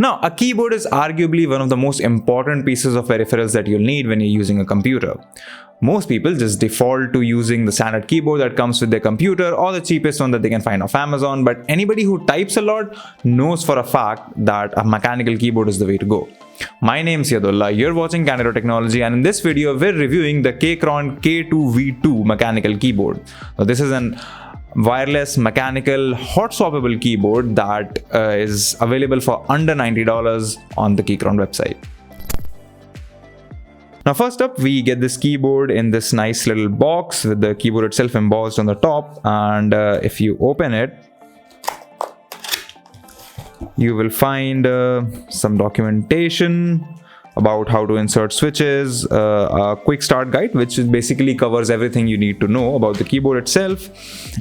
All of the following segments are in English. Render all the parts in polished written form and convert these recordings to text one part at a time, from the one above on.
Now, a keyboard is arguably one of the most important pieces of peripherals that you'll need when you're using a computer. Most people just default to using the standard keyboard that comes with their computer or the cheapest one that they can find off Amazon, but anybody who types a lot knows for a fact that a mechanical keyboard is the way to go. My name is Yadullah, you're watching Candid.Technology, and in this video we're reviewing the Keychron K2V2 mechanical keyboard. Now, this is an wireless mechanical hot swappable keyboard that is available for under $90 on the Keychron website. Now, first up, we get this keyboard in this nice little box with the keyboard itself embossed on the top, and if you open it, you will find some documentation about how to insert switches, a quick start guide which basically covers everything you need to know about the keyboard itself,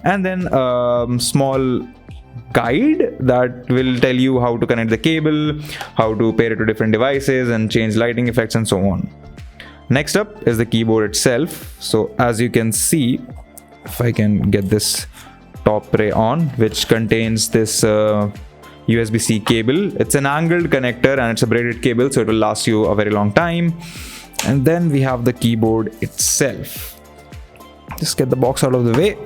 and then a small guide that will tell you how to connect the cable, how to pair it to different devices and change lighting effects and so on. Next up is the keyboard itself. So as you can see, if I can get this top tray on, which contains this USB-C cable. It's an angled connector and it's a braided cable, so it will last you a very long time. And then we have the keyboard itself. Just get the box out of the way.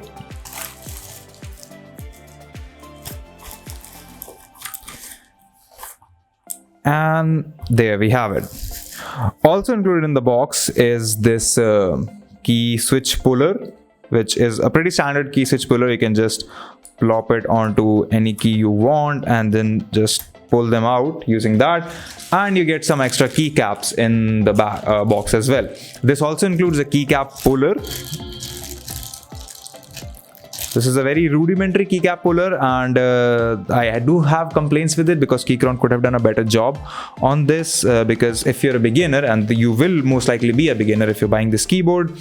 And there we have it. Also included in the box is this key switch puller, which is a pretty standard key switch puller. You can just plop it onto any key you want and then just pull them out using that, and you get some extra keycaps in the box as well. This also includes a keycap puller. This is a very rudimentary keycap puller, and I do have complaints with it because Keychron could have done a better job on this, because if you're a beginner, and you will most likely be a beginner if you're buying this keyboard,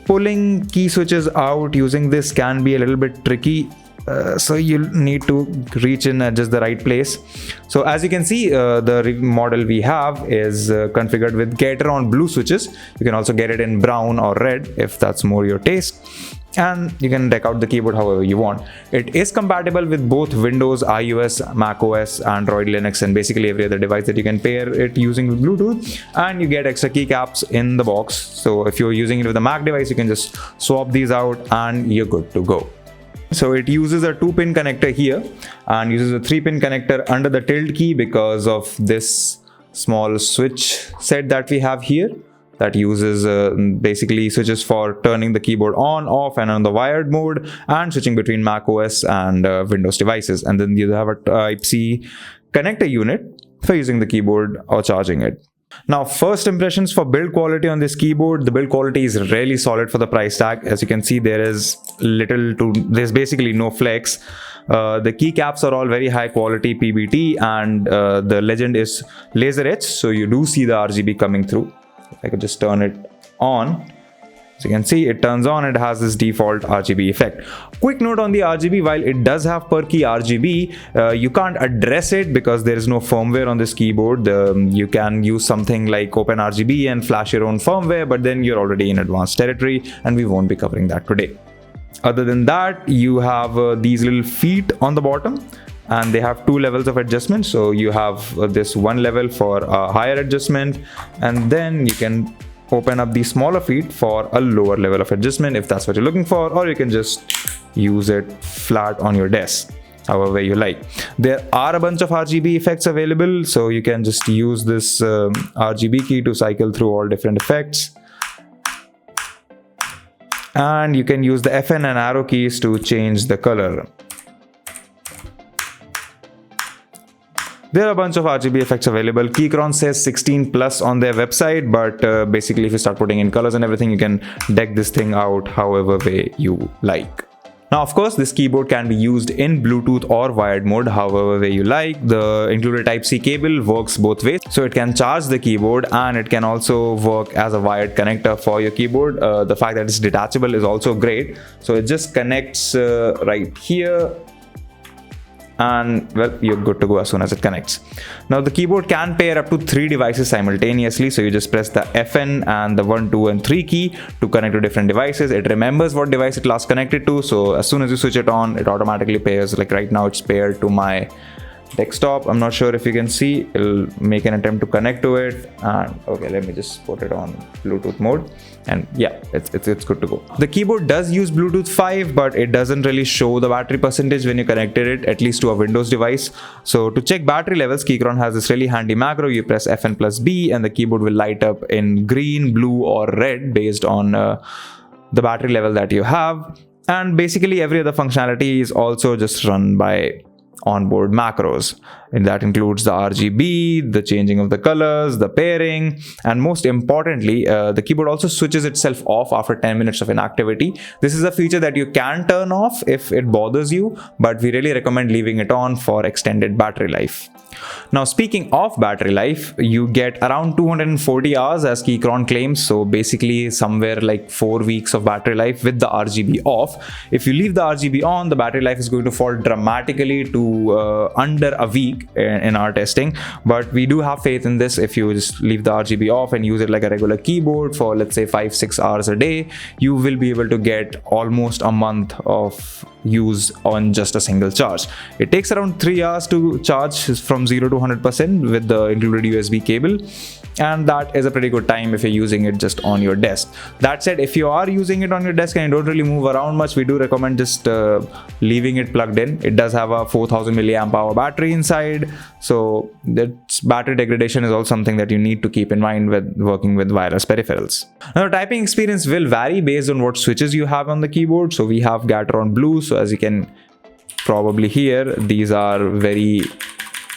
pulling key switches out using this can be a little bit tricky. So you'll need to reach in at just the right place. So as you can see, the model we have is configured with Keychron blue switches. You can also get it in brown or red if that's more your taste. And you can deck out the keyboard however you want. It is compatible with both Windows, iOS, macOS, Android, Linux, and basically every other device that you can pair it using with Bluetooth. And you get extra keycaps in the box. So if you're using it with a Mac device, you can just swap these out and you're good to go. So it uses a 2-pin connector here and uses a 3-pin connector under the tilt key because of this small switch set that we have here that uses basically switches for turning the keyboard on, off, and on the wired mode and switching between Mac OS and Windows devices. And then you have a Type-C connector unit for using the keyboard or charging it. Now, first impressions for build quality on this keyboard. The build quality is really solid for the price tag. As you can see, there's basically no flex. The keycaps are all very high quality PBT, and the legend is laser etched, so you do see the RGB coming through. If I could just turn it on. As you can see, it turns on, it has this default RGB effect. Quick note on the RGB, while it does have per key RGB, you can't address it because there is no firmware on this keyboard. You can use something like OpenRGB and flash your own firmware, but then you're already in advanced territory and we won't be covering that today. Other than that, you have these little feet on the bottom, and they have 2 levels of adjustment. So you have this one level for a higher adjustment, and then you can open up the smaller feet for a lower level of adjustment if that's what you're looking for, or you can just use it flat on your desk however you like. There are a bunch of RGB effects available, so you can just use this RGB key to cycle through all different effects, and you can use the FN and arrow keys to change the color. There are a bunch of RGB effects available. Keychron says 16 plus on their website, but basically if you start putting in colors and everything, you can deck this thing out however way you like. Now, of course, this keyboard can be used in Bluetooth or wired mode, however way you like. The included Type-C cable works both ways, so it can charge the keyboard and it can also work as a wired connector for your keyboard. The fact that it's detachable is also great. So it just connects right here, and well, you're good to go as soon as it connects. Now, the keyboard can pair up to 3 devices simultaneously, so you just press the FN and the 1, 2 and 3 key to connect to different devices. It remembers what device it last connected to, so as soon as you switch it on, it automatically pairs. Like right now it's paired to my desktop. I'm not sure if you can see. It'll make an attempt to connect to it, and okay, let me just put it on Bluetooth mode, and yeah, it's good to go. The keyboard does use Bluetooth 5, but it doesn't really show the battery percentage when you connected it, at least to a Windows device. So to check battery levels, Keychron has this really handy macro. You press Fn plus B and the keyboard will light up in green, blue or red based on the battery level that you have. And basically every other functionality is also just run by onboard macros, and that includes the RGB, the changing of the colors, the pairing, and most importantly, the keyboard also switches itself off after 10 minutes of inactivity. This is a feature that you can turn off if it bothers you, but we really recommend leaving it on for extended battery life. Now, speaking of battery life, you get around 240 hours as Keychron claims, so basically somewhere like 4 weeks of battery life with the RGB off. If you leave the RGB on, the battery life is going to fall dramatically to under a week in our testing, but we do have faith in this. If you just leave the RGB off and use it like a regular keyboard for, let's say, 5-6 hours a day, you will be able to get almost a month of use on just a single charge. It takes around 3 hours to charge from 0 to 100% with the included USB cable, and that is a pretty good time if you're using it just on your desk. That said, if you are using it on your desk and you don't really move around much, we do recommend just leaving it plugged in. It does have a 4000 milliamp hour battery inside, so that's battery degradation is also something that you need to keep in mind with working with wireless peripherals. Now, the typing experience will vary based on what switches you have on the keyboard. So we have Keychron Blue, so as you can probably hear, these are very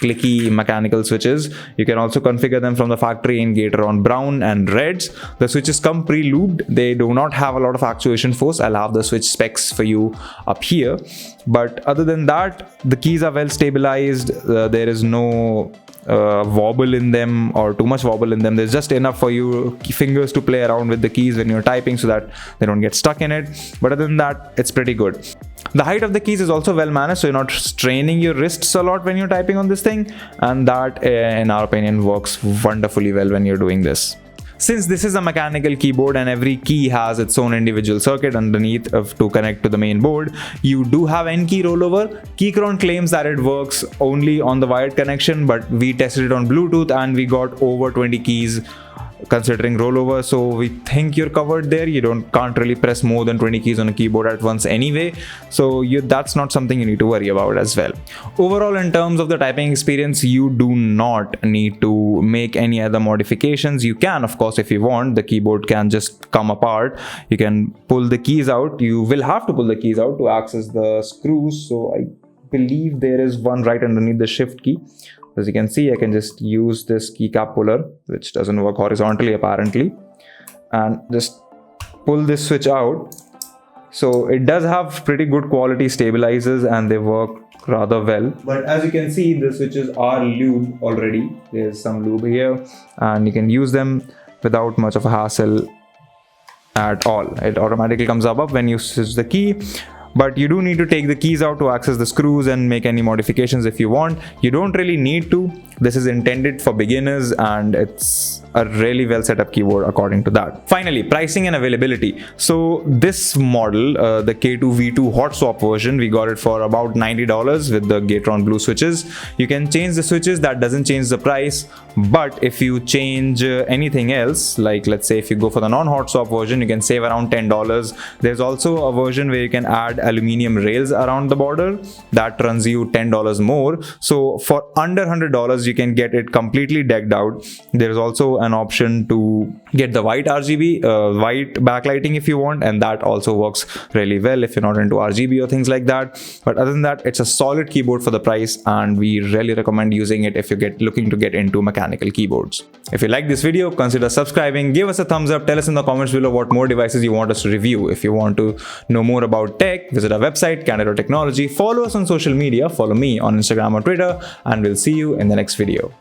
clicky mechanical switches. You can also configure them from the factory in Keychron Brown and Reds. The switches come pre-lubed. They do not have a lot of actuation force. I'll have the switch specs for you up here. But other than that, the keys are well stabilized. There is no wobble in them or too much wobble in them. There's just enough for you fingers to play around with the keys when you're typing so that they don't get stuck in it. But other than that, it's pretty good. The height of the keys is also well managed, so you're not straining your wrists a lot when you're typing on this thing, and that in our opinion works wonderfully well when you're doing this. Since this is a mechanical keyboard and every key has its own individual circuit underneath to connect to the main board, you do have N-key rollover. Keychron claims that it works only on the wired connection, but we tested it on Bluetooth and we got over 20 keys considering rollover, so we think you're covered there. You can't really press more than 20 keys on a keyboard at once anyway, so that's not something you need to worry about as well. Overall, in terms of the typing experience, you do not need to make any other modifications. You can, of course, if you want. The keyboard can just come apart. You can pull the keys out. You will have to pull the keys out to access the screws, so I believe there is one right underneath the shift key. As you can see, I can just use this keycap puller, which doesn't work horizontally apparently, and just pull this switch out. So it does have pretty good quality stabilizers and they work rather well. But as you can see, the switches are lubed already. There's some lube here and you can use them without much of a hassle at all. It automatically comes up when you switch the key. But you do need to take the keys out to access the screws and make any modifications if you want. You don't really need to. This is intended for beginners and it's a really well set up keyboard according to that. Finally, pricing and availability. So this model, the K2V2 hot swap version, we got it for about $90 with the Keychron Blue switches. You can change the switches, that doesn't change the price. But if you change anything else, like let's say if you go for the non-hot swap version, you can save around $10. There's also a version where you can add aluminum rails around the border that runs you $10 more. So for under $100, you can get it completely decked out. There's also an option to get the white RGB, white backlighting if you want, and that also works really well if you're not into RGB or things like that. But other than that, it's a solid keyboard for the price, and we really recommend using it if you're looking to get into mechanical keyboards. If you like this video, consider subscribing, give us a thumbs up, tell us in the comments below what more devices you want us to review. If you want to know more about tech, visit our website, Candid.Technology, follow us on social media, follow me on Instagram or Twitter, and we'll see you in the next video.